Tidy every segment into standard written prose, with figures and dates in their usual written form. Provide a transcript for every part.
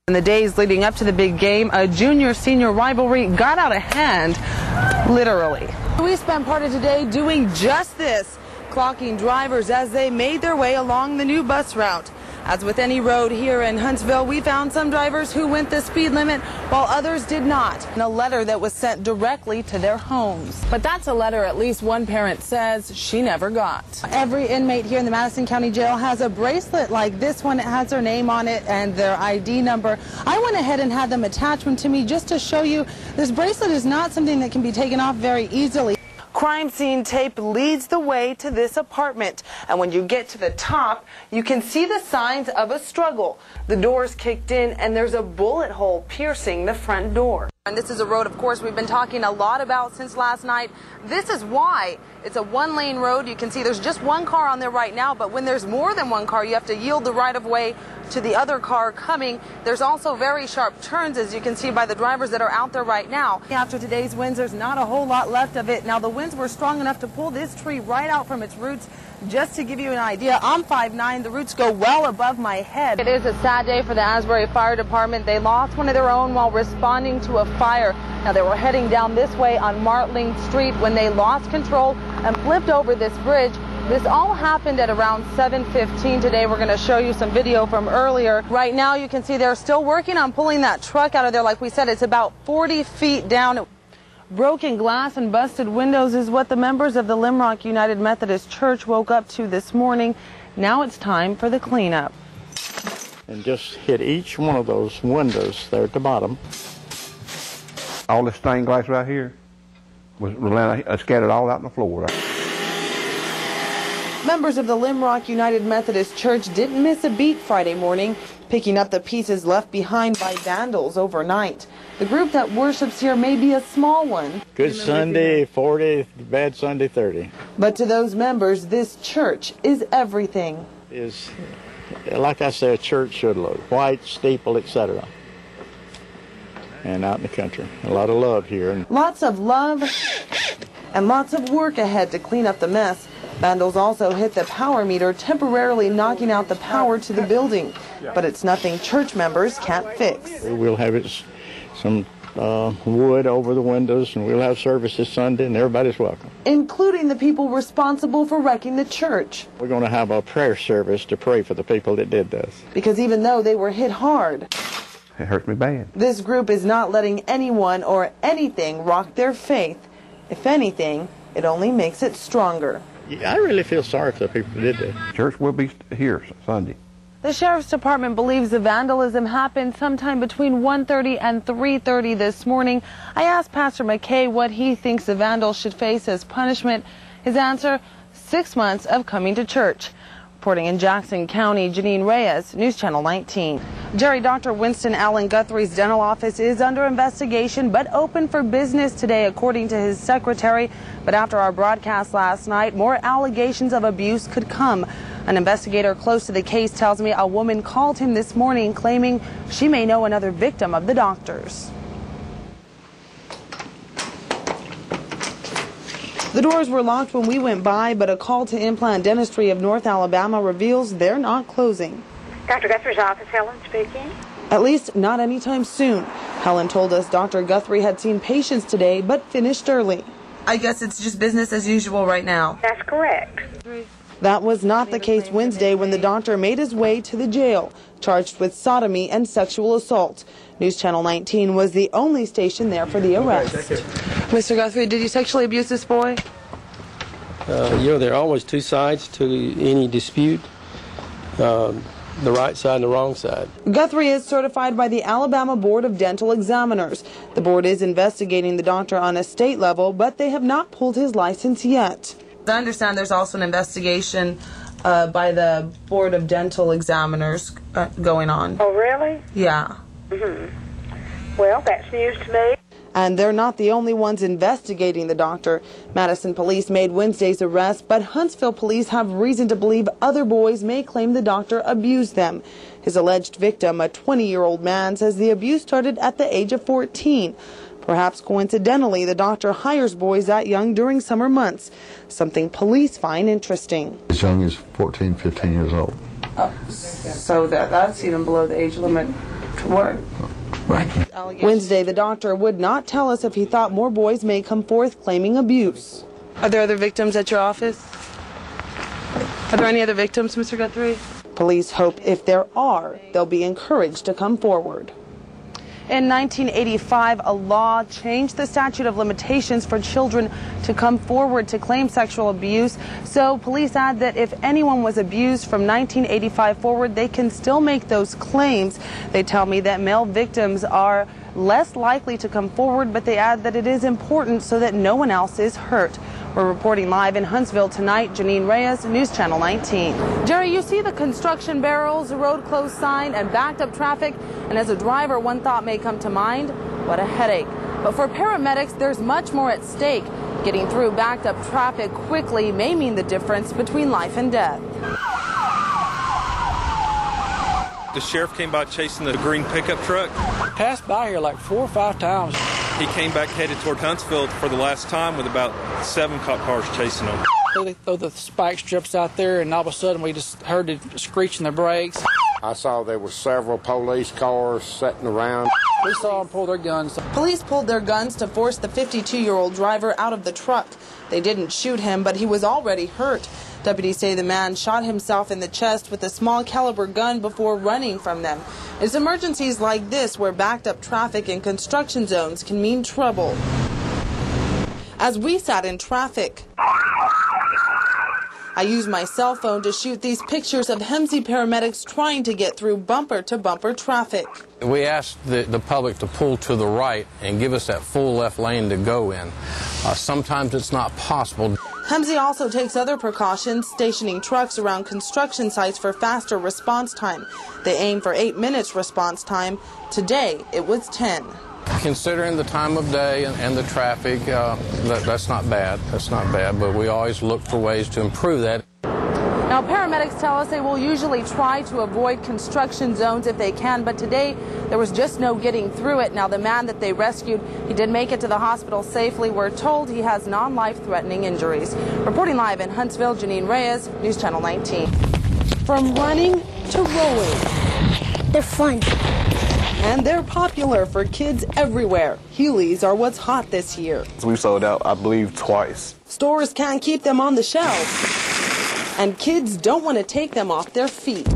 In the days leading up to the big game, a junior-senior rivalry got out of hand, literally. We spent part of today doing just this, clocking drivers as they made their way along the new bus route. As with any road here in Huntsville, we found some drivers who went the speed limit while others did not. And a letter that was sent directly to their homes. But that's a letter at least one parent says she never got. Every inmate here in the Madison County Jail has a bracelet like this one. It has their name on it and their ID number. I went ahead and had them attach one to me just to show you this bracelet is not something that can be taken off very easily. Crime scene tape leads the way to this apartment, and when you get to the top, you can see the signs of a struggle. The door's kicked in, and there's a bullet hole piercing the front door. And this is a road, of course, we've been talking a lot about since last night. This is why it's a one-lane road. You can see there's just one car on there right now, but when there's more than one car, you have to yield the right-of-way to the other car coming. There's also very sharp turns, as you can see by the drivers that are out there right now. After today's winds, there's not a whole lot left of it. Now, the winds were strong enough to pull this tree right out from its roots. Just to give you an idea, I'm 5'9", the roots go well above my head. It is a sad day for the Asbury Fire Department. They lost one of their own while responding to a fire. Now, they were heading down this way on Martling Street when they lost control and flipped over this bridge. This all happened at around 7:15 today. We're going to show you some video from earlier. Right now, you can see they're still working on pulling that truck out of there. Like we said, it's about 40 feet down. Broken glass and busted windows is what the members of the Limrock United Methodist Church woke up to this morning. Now it's time for the cleanup. And just hit each one of those windows there at the bottom. All this stained glass right here was scattered all out on the floor. Members of the Limrock United Methodist Church didn't miss a beat Friday morning, picking up the pieces left behind by vandals overnight. The group that worships here may be a small one. Good Sunday, 40, bad Sunday, 30. But to those members, this church is everything. Is, like I said, a church should look. White, steeple, etc. And out in the country. A lot of love here. Lots of love and lots of work ahead to clean up the mess. Vandals also hit the power meter, temporarily knocking out the power to the building. But it's nothing church members can't fix. We'll have some wood over the windows, and we'll have service this Sunday, and everybody's welcome. Including the people responsible for wrecking the church. We're going to have a prayer service to pray for the people that did this. Because even though they were hit hard, it hurts me bad. This group is not letting anyone or anything rock their faith. If anything, it only makes it stronger. Yeah, I really feel sorry for the people who did this. Church will be here Sunday. The Sheriff's Department believes the vandalism happened sometime between 1:30 and 3:30 this morning. I asked Pastor McKay what he thinks the vandals should face as punishment. His answer, 6 months of coming to church. Reporting in Jackson County, Janine Reyes, News Channel 19. Jerry, Dr. Winston Allen Guthrie's dental office is under investigation but open for business today, according to his secretary. But after our broadcast last night, more allegations of abuse could come. An investigator close to the case tells me a woman called him this morning claiming she may know another victim of the doctor's. The doors were locked when we went by, but a call to Implant Dentistry of North Alabama reveals they're not closing. Dr. Guthrie's office, Helen speaking. At least not anytime soon. Helen told us Dr. Guthrie had seen patients today, but finished early. I guess it's just business as usual right now. That's correct. That was not the case Wednesday when the doctor made his way to the jail, charged with sodomy and sexual assault. News Channel 19 was the only station there for the arrest. Mr. Guthrie, did you sexually abuse this boy? There are always two sides to any dispute, the right side and the wrong side. Guthrie is certified by the Alabama Board of Dental Examiners. The board is investigating the doctor on a state level, but they have not pulled his license yet. I understand there's also an investigation by the Board of Dental Examiners going on. Oh, really? Yeah. Well, that's news to me. And they're not the only ones investigating the doctor. Madison police made Wednesday's arrest, but Huntsville police have reason to believe other boys may claim the doctor abused them. His alleged victim, a 20-year-old man, says the abuse started at the age of 14. Perhaps coincidentally, the doctor hires boys that young during summer months, something police find interesting. As young as 14, 15 years old. So that's even below the age limit What? Right. Wednesday, the doctor would not tell us if he thought more boys may come forth claiming abuse. Are there other victims at your office? Are there any other victims, Mr. Guthrie? Police hope if there are, they'll be encouraged to come forward. In 1985, a law changed the statute of limitations for children to come forward to claim sexual abuse. So police add that if anyone was abused from 1985 forward, they can still make those claims. They tell me that male victims are less likely to come forward, but they add that it is important so that no one else is hurt. We're reporting live in Huntsville tonight. Janine Reyes, News Channel 19. Jerry, you see the construction barrels, road closed sign, and backed up traffic. And as a driver, one thought may come to mind: what a headache. But for paramedics, there's much more at stake. Getting through backed up traffic quickly may mean the difference between life and death. The sheriff came by chasing the green pickup truck. Passed by here like 4 or 5 times. He came back headed toward Huntsville for the last time with about 7 cop cars chasing him. They throw the spike strips out there, and all of a sudden we just heard it screeching their brakes. I saw there were several police cars sitting around. We saw them pull their guns. Police pulled their guns to force the 52-year-old driver out of the truck. They didn't shoot him, but he was already hurt. Deputies say the man shot himself in the chest with a small caliber gun before running from them. It's emergencies like this where backed up traffic in construction zones can mean trouble. As we sat in traffic, I used my cell phone to shoot these pictures of Hemsey paramedics trying to get through bumper-to-bumper traffic. We asked the public to pull to the right and give us that full left lane to go in. Sometimes it's not possible. Hemsey also takes other precautions, stationing trucks around construction sites for faster response time. They aim for 8 minutes response time. Today, it was 10. Considering the time of day and the traffic, that's not bad. That's not bad, but we always look for ways to improve that. Now, paramedics tell us they will usually try to avoid construction zones if they can, but today there was just no getting through it. Now, the man that they rescued, he did make it to the hospital safely. We're told he has non-life-threatening injuries. Reporting live in Huntsville, Janine Reyes, News Channel 19. From running to rowing. They're fun. And they're popular for kids everywhere. Heelys are what's hot this year. We've sold out, I believe, twice. Stores can't keep them on the shelf. And kids don't want to take them off their feet.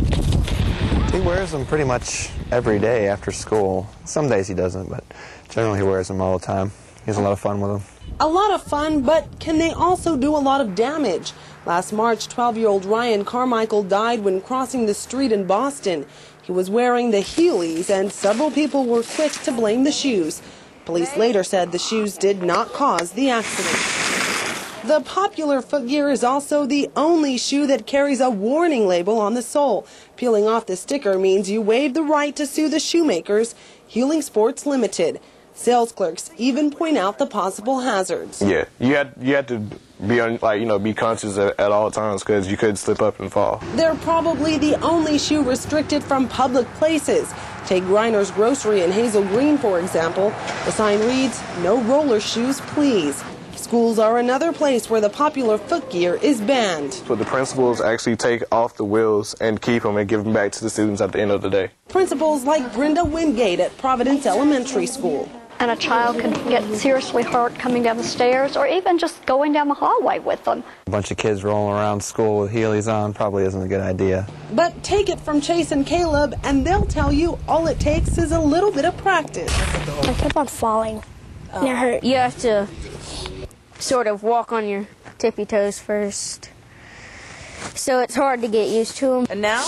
He wears them pretty much every day after school. Some days he doesn't, but generally he wears them all the time. He has a lot of fun with them. A lot of fun, but can they also do a lot of damage? Last March, 12-year-old Ryan Carmichael died when crossing the street in Boston. He was wearing the Heelys, and several people were quick to blame the shoes. Police later said the shoes did not cause the accident. The popular footgear is also the only shoe that carries a warning label on the sole. Peeling off the sticker means you waive the right to sue the shoemakers, Healing Sports Limited. Sales clerks even point out the possible hazards. Yeah, you had to be be conscious at all times because you could slip up and fall. They're probably the only shoe restricted from public places. Take Griner's Grocery in Hazel Green, for example. The sign reads, "No roller shoes, please." Schools are another place where the popular footgear is banned. But the principals actually take off the wheels and keep them and give them back to the students at the end of the day. Principals like Brenda Wingate at Providence Elementary School. And a child could get seriously hurt coming down the stairs or even just going down the hallway with them. A bunch of kids rolling around school with Heelys on probably isn't a good idea. But take it from Chase and Caleb, and they'll tell you all it takes is a little bit of practice. I kept on falling, and it hurt. You have to sort of walk on your tippy toes first. So it's hard to get used to them. And now?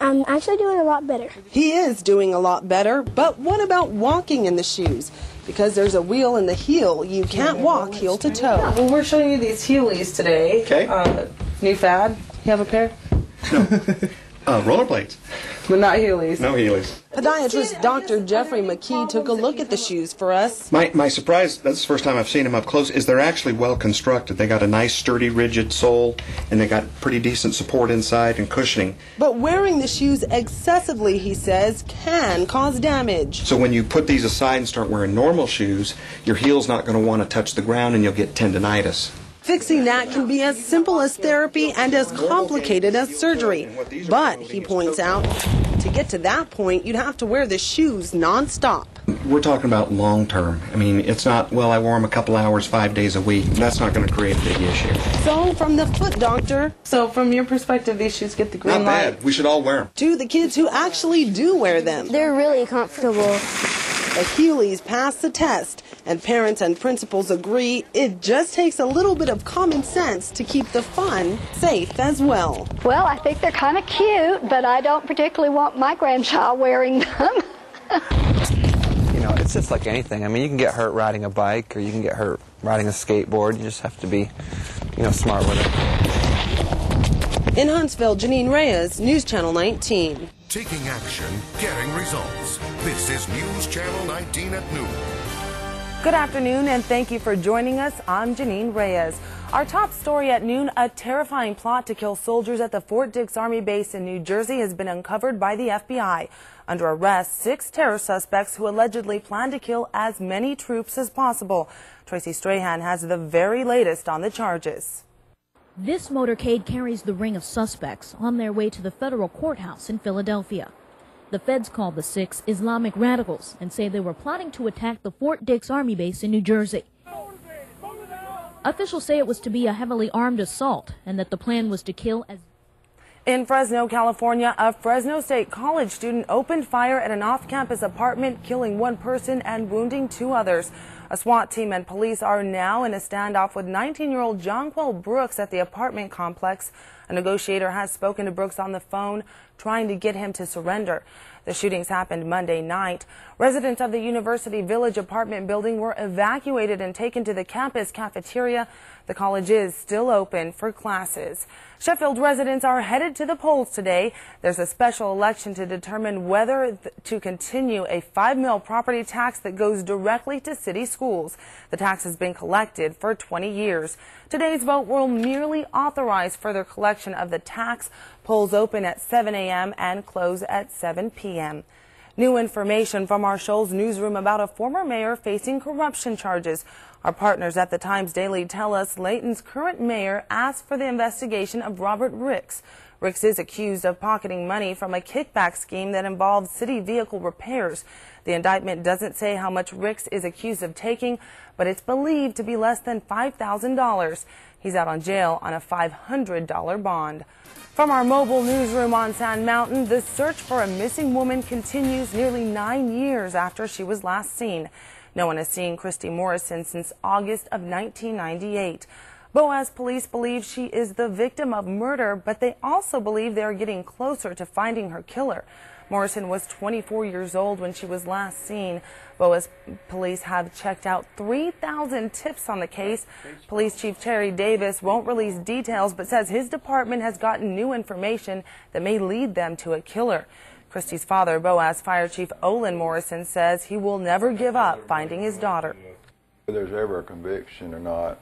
I'm actually doing a lot better. He is doing a lot better, but what about walking in the shoes? Because there's a wheel in the heel, you can't walk heel to toe. Well, we're showing you these Heelys today. Okay. New fad. You have a pair? No. Rollerblades. But not Heelys. No Heelys. Podiatrist Dr. Jeffrey McKee took a look at the shoes for us. My surprise, that's the first time I've seen them up close, is they're actually well constructed. They got a nice, sturdy, rigid sole, and they got pretty decent support inside and cushioning. But wearing the shoes excessively, he says, can cause damage. So when you put these aside and start wearing normal shoes, your heel's not going to want to touch the ground and you'll get tendinitis. Fixing that can be as simple as therapy and as complicated as surgery. But, he points out, to get to that point, you'd have to wear the shoes nonstop. We're talking about long term. I mean, it's not, well, I wore them a couple hours, 5 days a week. That's not going to create a big issue. So, from the foot doctor, so from your perspective, these shoes get the green light? Not bad. We should all wear them. To the kids who actually do wear them. They're really comfortable. The Heelys pass the test, and parents and principals agree it just takes a little bit of common sense to keep the fun safe as well. Well, I think they're kind of cute, but I don't particularly want my grandchild wearing them. You know, it's just like anything. I mean, you can get hurt riding a bike, or you can get hurt riding a skateboard. You just have to be, you know, smart with it. In Huntsville, Janine Reyes, News Channel 19. Taking action, getting results. This is News Channel 19 at noon. Good afternoon, and thank you for joining us. I'm Janine Reyes. Our top story at noon, a terrifying plot to kill soldiers at the Fort Dix Army Base in New Jersey has been uncovered by the FBI. Under arrest, 6 terror suspects who allegedly plan to kill as many troops as possible. Tracy Strahan has the very latest on the charges. This motorcade carries the ring of suspects on their way to the federal courthouse in Philadelphia. The feds called the 6 Islamic radicals and say they were plotting to attack the Fort Dix Army Base in New Jersey. Officials say it was to be a heavily armed assault and that the plan was to kill as... In Fresno, California, a Fresno State College student opened fire at an off-campus apartment, killing 1 person and wounding 2 others. A SWAT team and police are now in a standoff with 19-year-old Jonquil Brooks at the apartment complex. A negotiator has spoken to Brooks on the phone, trying to get him to surrender. The shootings happened Monday night. Residents of the University Village apartment building were evacuated and taken to the campus cafeteria. The college is still open for classes. Sheffield residents are headed to the polls today. There's a special election to determine whether to continue a $5 mil property tax that goes directly to city schools. The tax has been collected for 20 years. Today's vote will merely authorize further collection of the tax. Polls open at 7 a.m. and close at 7 p.m. New information from our Shoals newsroom about a former mayor facing corruption charges. Our partners at the Times Daily tell us Layton's current mayor asked for the investigation of Robert Ricks. Ricks is accused of pocketing money from a kickback scheme that involved city vehicle repairs. The indictment doesn't say how much Ricks is accused of taking, but it's believed to be less than $5,000. He's out on jail on a $500 bond. From our mobile newsroom on Sand Mountain, the search for a missing woman continues nearly 9 years after she was last seen. No one has seen Christy Morrison since August of 1998. Boaz police believe she is the victim of murder, but they also believe they are getting closer to finding her killer. Morrison was 24 years old when she was last seen. Boaz police have checked out 3,000 tips on the case. Police Chief Terry Davis won't release details, but says his department has gotten new information that may lead them to a killer. Christy's father, Boaz Fire Chief Olin Morrison, says he will never give up finding his daughter. Whether there's ever a conviction or not,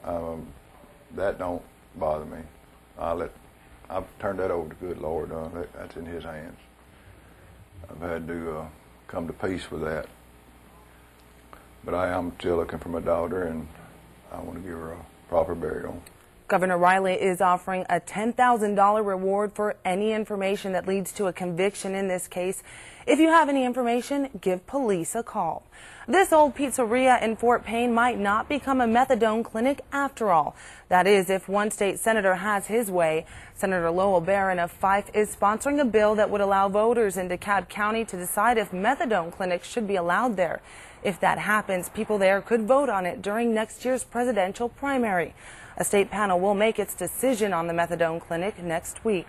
that don't bother me. I've turned that over to good Lord. That's in His hands. I've had to come to peace with that. But I am still looking for my daughter, and I want to give her a proper burial. Governor Riley is offering a $10,000 reward for any information that leads to a conviction in this case. If you have any information, give police a call. This old pizzeria in Fort Payne might not become a methadone clinic after all. That is, if one state senator has his way. Senator Lowell Barron of Fife is sponsoring a bill that would allow voters in DeKalb County to decide if methadone clinics should be allowed there. If that happens, people there could vote on it during next year's presidential primary. A state panel will make its decision on the methadone clinic next week.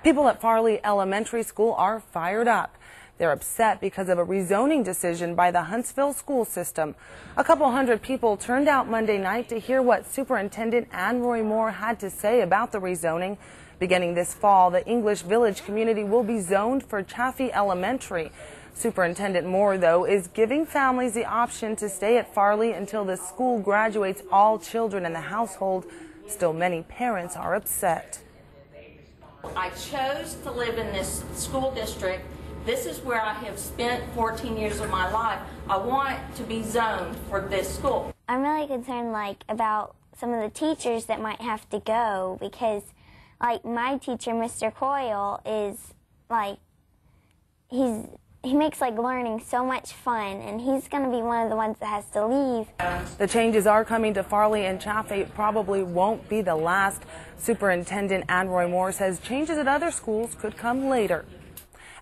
People at Farley Elementary School are fired up. They're upset because of a rezoning decision by the Huntsville school system. A couple hundred people turned out Monday night to hear what Superintendent Ann Roy Moore had to say about the rezoning. Beginning this fall, the English Village community will be zoned for Chaffee Elementary. Superintendent Moore, though, is giving families the option to stay at Farley until the school graduates all children in the household. Still, many parents are upset. I chose to live in this school district. This is where I have spent 14 years of my life. I want to be zoned for this school. I'm really concerned, about some of the teachers that might have to go because, my teacher, Mr. Coyle, is, he makes like learning so much fun, and he's going to be one of the ones that has to leave. The changes are coming to Farley, and Chaffee probably won't be the last. Superintendent Adroy Moore says changes at other schools could come later.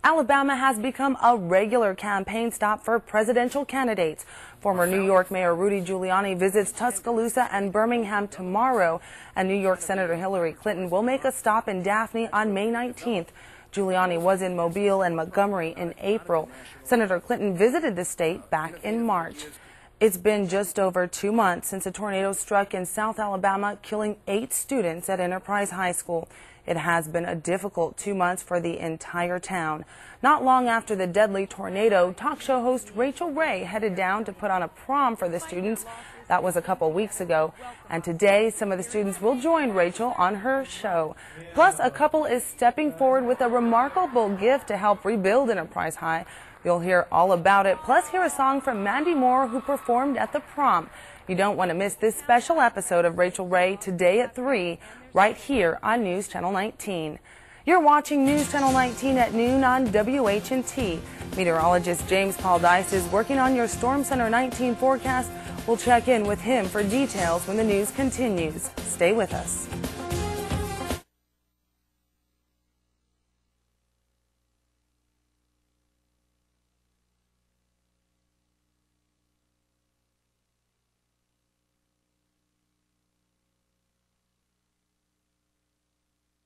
Alabama has become a regular campaign stop for presidential candidates. Former New York Mayor Rudy Giuliani visits Tuscaloosa and Birmingham tomorrow, and New York Senator Hillary Clinton will make a stop in Daphne on May 19th. Giuliani was in Mobile and Montgomery in April. Senator Clinton visited the state back in March. It's been just over 2 months since a tornado struck in South Alabama, killing 8 students at Enterprise High School. It has been a difficult 2 months for the entire town. Not long after the deadly tornado, talk show host Rachel Ray headed down to put on a prom for the students. That was a couple weeks ago. And today, some of the students will join Rachel on her show. Plus, a couple is stepping forward with a remarkable gift to help rebuild Enterprise High. You'll hear all about it. Plus, hear a song from Mandy Moore, who performed at the prom. You don't want to miss this special episode of Rachel Ray today at 3, right here on News Channel 19. You're watching News Channel 19 at noon on WHNT. Meteorologist James Paul Dice is working on your Storm Center 19 forecast. We'll check in with him for details when the news continues. Stay with us.